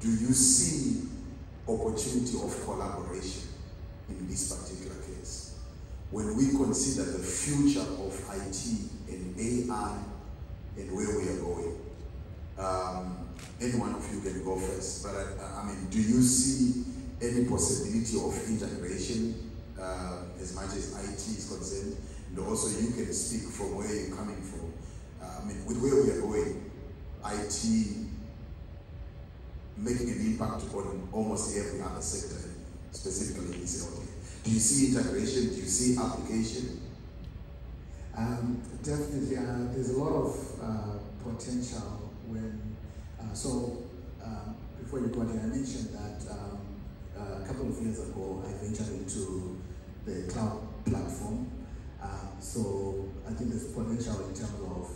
do you see opportunity of collaboration in this particular case? When we consider the future of IT and AI and where we are going, any one of you can go first, but I mean, do you see any possibility of integration as much as IT is concerned? And also you can speak from where you're coming from. I mean, with where we are going, IT making an impact on almost every other sector, specifically in this area. Do you see integration? Do you see application? Definitely, there's a lot of potential when, before you go in, I mentioned that a couple of years ago, I ventured into the cloud platform. So I think there's potential in terms of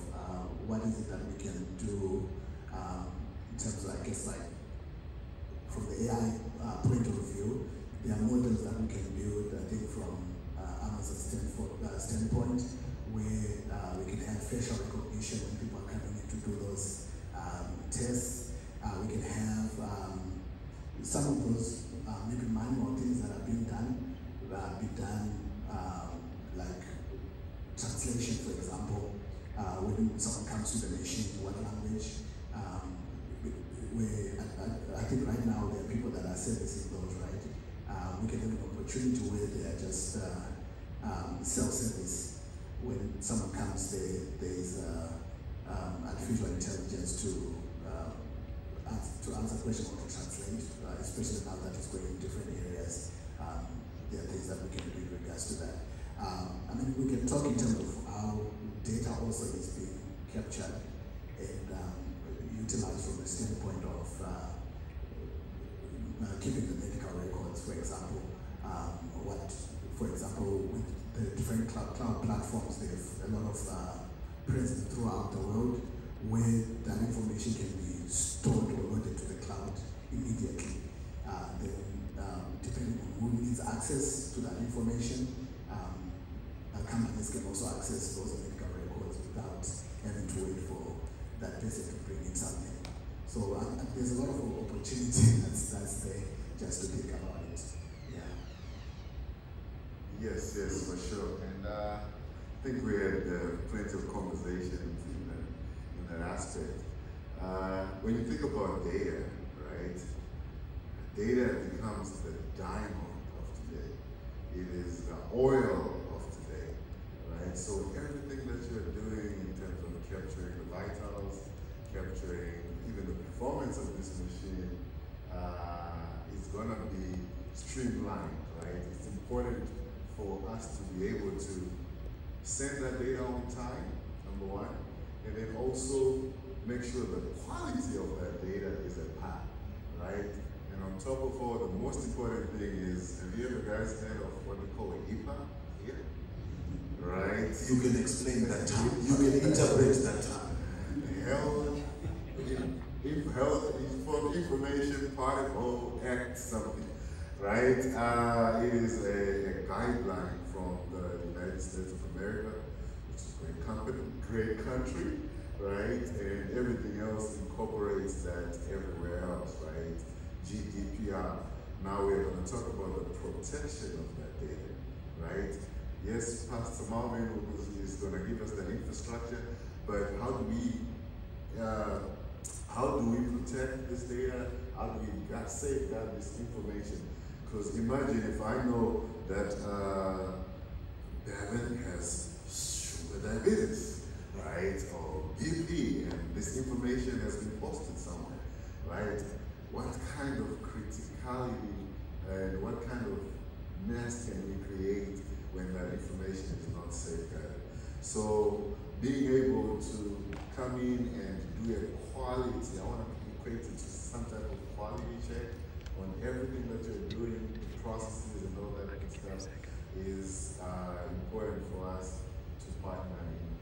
what is it that we can do in terms of, I guess, like, from the AI point of view. There are models that we can build, I think, from Amazon's standpoint, where we can have facial recognition when people are coming in to do those tests. We can have some of those maybe manual things that are being done, like translation, for example, when someone comes to the machine, what language. I think right now there are people that are servicing those, right? We can have an opportunity where they are just self-service. When someone comes, there's artificial intelligence to answer questions or to translate, especially now that it's going in different areas. There are things that we can do in regards to that. I mean, we can talk in terms of how data also is being captured and utilized from the standpoint of keeping the medical records, for example. For example, with the different cloud platforms, there's a lot of presence throughout the world where that information can be stored or loaded to the cloud immediately. Depending on who needs access to that information, companies can also access those medical records without having to wait for that person to bring in something. So there's a lot of opportunity that's there just to think about it. Yeah. Yes, for sure. And I think we had plenty of conversations in that aspect. When you think about data, right? Data becomes the diamond of today. It is the oil of today, right? So everything that you're doing in terms of capturing the vitals, capturing even the performance of this machine is going to be streamlined, right? It's important for us to be able to send that data on time, number one, and then also make sure the quality of that data is at par, right? And on top of all, the most important thing is, have you ever guys heard of what we call a HIPAA? Yeah. Right? You can explain that term. You can interpret that term. Health Information Protocol Act something, right? It is a guideline from the United States of America, which is a great country, right? And everything else incorporates that everywhere else, right? GDPR. Now we're going to talk about the protection of that data, right? Yes, Pastor Marvin is going to give us that infrastructure, but how do we protect this data? How do we safeguard this information? Because imagine if I know that Devin has sugar diabetes, right? Or BP, and this information has been posted somewhere, right? What kind of criticality and what kind of mess can we create when that information is not safeguarded? So being able to come in and do a quality, I want to equate it to some type of quality check on everything that you're doing, the processes and all that good stuff is important for us to partner in